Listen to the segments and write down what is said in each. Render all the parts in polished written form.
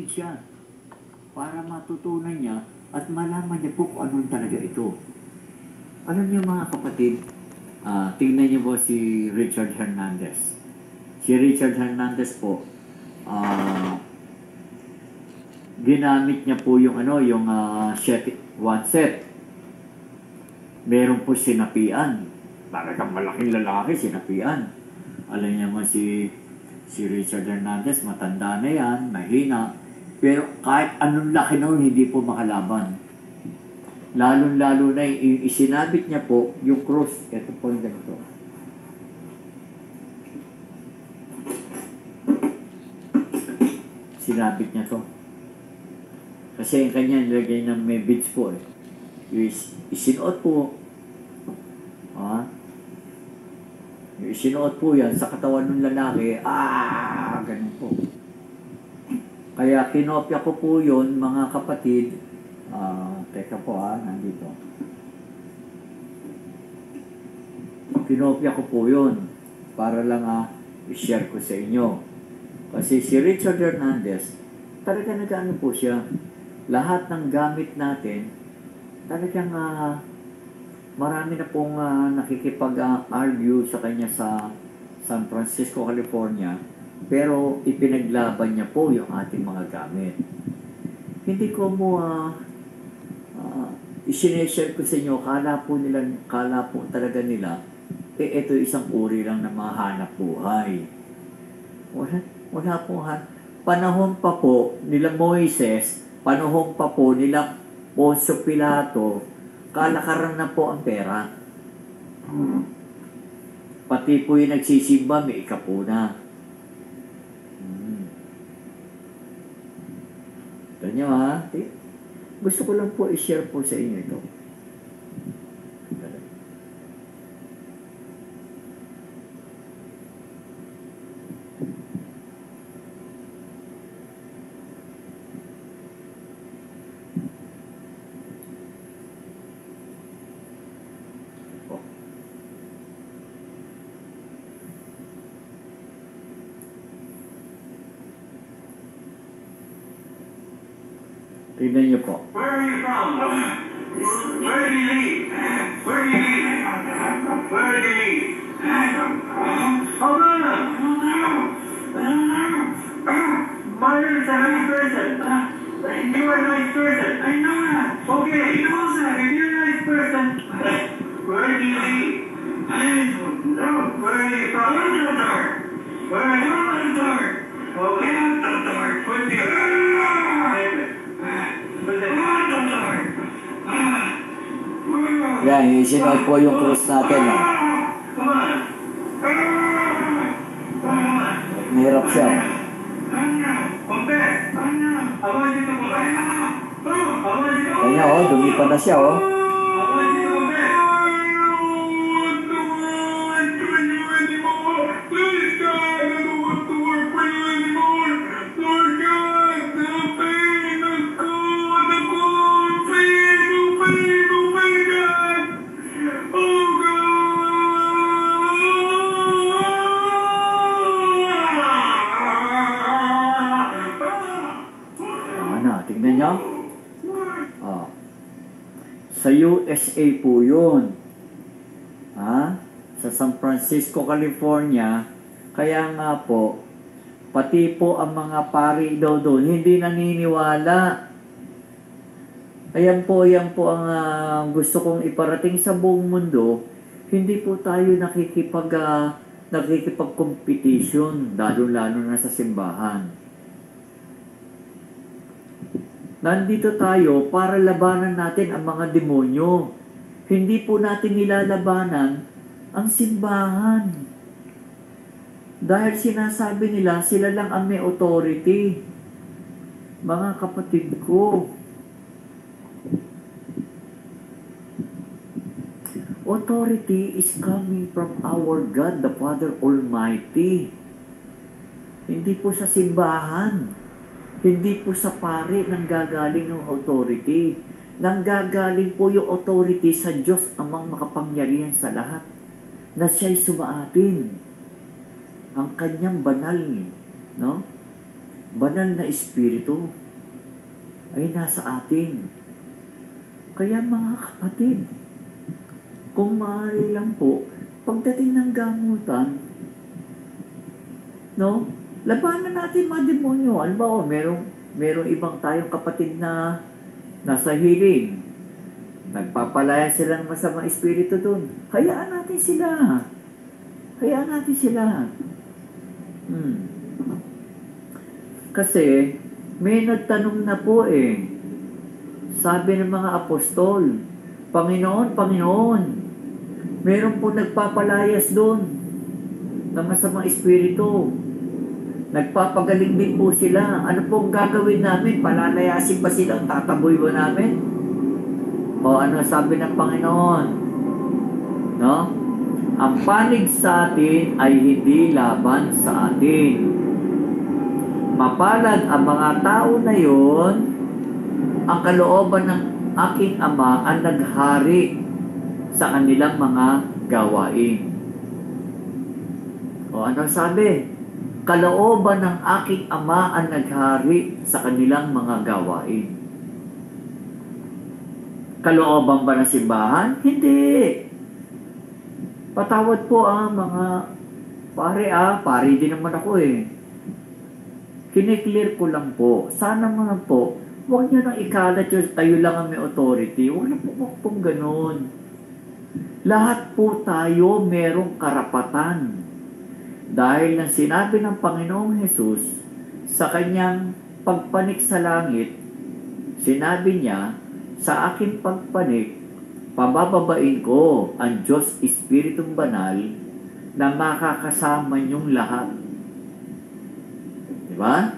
siya para matutunan niya at malaman niya po kung anong talaga ito. Alam niyo mga kapatid, tingnan niyo po si Richard Hernandez. Si Richard Hernandez po, ginamit niya po yung one set. Meron po sinapian. Talagang malaking lalaki, sinapian. Alam niyo mo si Richard Hernandez, matanda na yan, mahina. Pero kahit anong laki noon, hindi po makalaban. Lalo-lalo na isinabit niya po yung cross. Ito po yung ganito. Sinabit niya to. Kasi yung kanya nilagay ng may beads po eh. Isinuot po. Isinuot po yan sa katawan ng lalaki. Ganun po. Kaya kinopya ko po yun, mga kapatid. Teka po nandito. Kinopya ko po yun. Para lang i-share ko sa inyo. Kasi si Richard Hernandez, talaga nag-ano po siya. Lahat ng gamit natin, talagang marami na pong nakikipag-argue sa kanya sa San Francisco, California. Pero ipinaglaban niya po yung ating mga gamit. Hindi ko mo i-share ko sa inyo, kala po talaga nila, ito isang uri lang na mahanap buhay. Wala po panahon pa po nila Moises, panahon pa po nila Poncio Pilato, kalakaran na po ang pera. Pati po yung nagsisimba, may ikapuna. Ganyan gusto ko lang po i-share po sa inyo ito. Tignan niyo po. Where are you from? Where do you live? Where do you live? Where do you live? Havana! Myra is a nice person. You are a nice person. I know that. Okay. He knows that. If you're a nice person, where do you live? I don't know. Where are you from? Open the door. Where are you? Open the door. Okay. Open the door. Put Yan, isinuot po yung cross natin. Mahirap siya. Kanya dumipad na siya Tignan nyo. Sa USA po yun. Sa San Francisco, California. Kaya nga po, pati po ang mga pari daw doon, hindi naniniwala. Ayan po ang gusto kong iparating sa buong mundo. Hindi po tayo nakikipag-competition, lalo-lalo na sa simbahan. Nandito tayo para labanan natin ang mga demonyo. Hindi po natin nilalabanan ang simbahan. Dahil sinasabi nila, sila lang ang may authority. Mga kapatid ko, authority is coming from our God, the Father Almighty. Hindi po sa simbahan. Hindi po sa pari nanggagaling ng authority. Nanggagaling po yung authority sa Diyos amang makapangyarihan sa lahat. Na siya'y sumaatin. Ang kanyang banal, no? banal na espiritu ay nasa atin. Kaya mga kapatid, kung maaari lang po, pagdating ng gamutan, no, labanan natin mga demonyo. Alam ba, merong ibang tayong kapatid na nasa healing. Nagpapalaya sila ng masamang espiritu doon. Hayaan natin sila. Hayaan natin sila. Kasi, may nagtanong na po sabi ng mga apostol, Panginoon, Panginoon, meron po nagpapalayas doon ng masamang espiritu. Nagpapagaling din po sila. Ano pong gagawin namin? Palalayasin ba silang tataboy ba namin? O ano sabi ng Panginoon? No? Ang panig sa atin ay hindi laban sa atin. Mapalad ang mga tao na yon, ang kalooban ng aking Ama ang naghari sa kanilang mga gawain. O ano sabi? Kalooban ng aking Ama ang naghari sa kanilang mga gawain. Kalooban ba ng simbahan? Hindi. Patawad po mga pare din naman ako Kiniklear ko lang po. Sana naman po, huwag nyo nang ikalat yung tayo lang ang may authority. Huwag na po pong ganun. Lahat po tayo merong karapatan. Dahil nang sinabi ng Panginoong Jesus sa kanyang pagpanik sa langit, sinabi niya, sa aking pagpanik, pabababain ko ang Diyos Espiritong Banal na makakasama niyong lahat. Diba?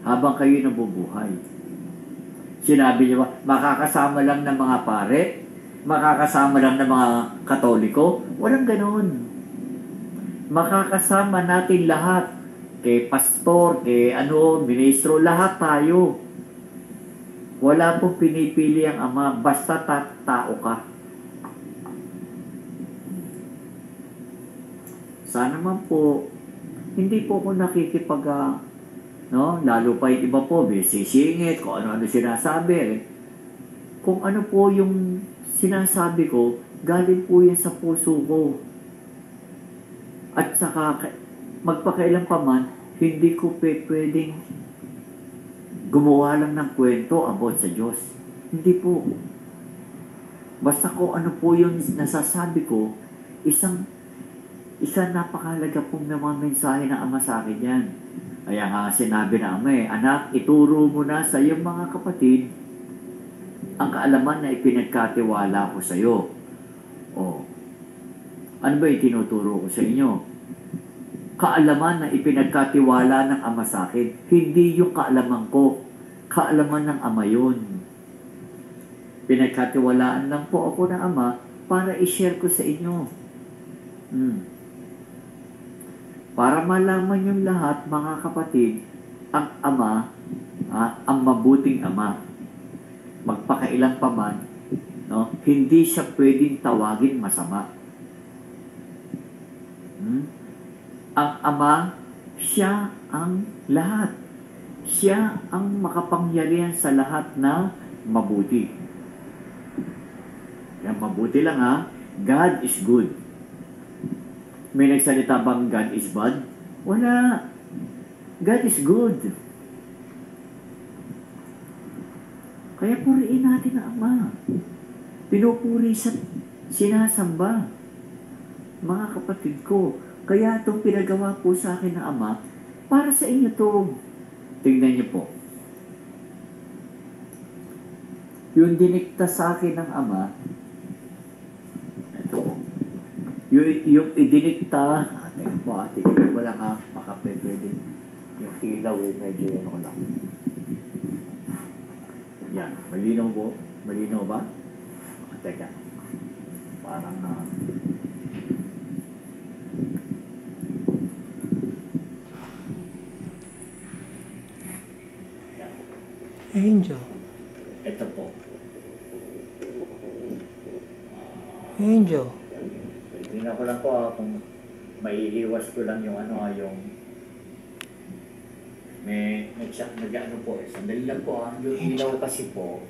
Habang kayo nabubuhay. Sinabi niya ba, makakasama lang ng mga pare? Makakasama lang ng mga Katoliko? Walang ganoon. Makakasama natin lahat. Kay pastor, kay ministro, lahat tayo. Wala pong pinipili ang Ama, basta tao ka. Sana man po, hindi po ako nakikipag, lalo pa yung iba po, sisingit, kung ano-ano sinasabi. Kung ano po yung sinasabi ko, galing po yan sa puso ko. At saka, magpakailan pa man, hindi ko pwedeng gumawa lang ng kwento about sa Diyos. Hindi po. Basta ko ano po yung nasasabi ko, isang napakalaga pong mga mensahe ng Ama sa akin yan. Kaya nga sinabi na Ama anak, ituro mo na sa iyong mga kapatid ang kaalaman na ipinagkatiwala ko sa iyo. Ano ba yung tinuturo ko sa inyo? Kaalaman na ipinagkatiwala ng Ama sa akin. Hindi yung kaalaman ko. Kaalaman ng Ama yun. Pinagkatiwalaan lang po ako ng Ama para i-share ko sa inyo. Para malaman yung lahat, mga kapatid, ang Ama, ang mabuting Ama. Magpakailan pa man, hindi siya pwedeng tawagin masama. Ang Ama, siya ang lahat. Siya ang makapangyarihan sa lahat na mabuti. Yan, mabuti lang God is good. May nagsalita bang God is bad? Wala. God is good. Kaya puriin natin ang Ama. Pinupuri sa sinasamba. Mga kapatid ko, kaya itong pinagawa po sa akin ng Ama, para sa inyo to. Tingnan niyo po. Yung dinikta sa akin ng Ama, ito po. Yung idinikta, teka po, wala ka makapwede. Yung ilaw medyo yan ko lang. Yan, malinaw po. Malinaw ba? Teka. Parang Angel. ito po. Angel. Tingnan ko lang po kung maiiwas ko lang yung yung may nag-ano po, sandali lang po, yung ilaw kasi po,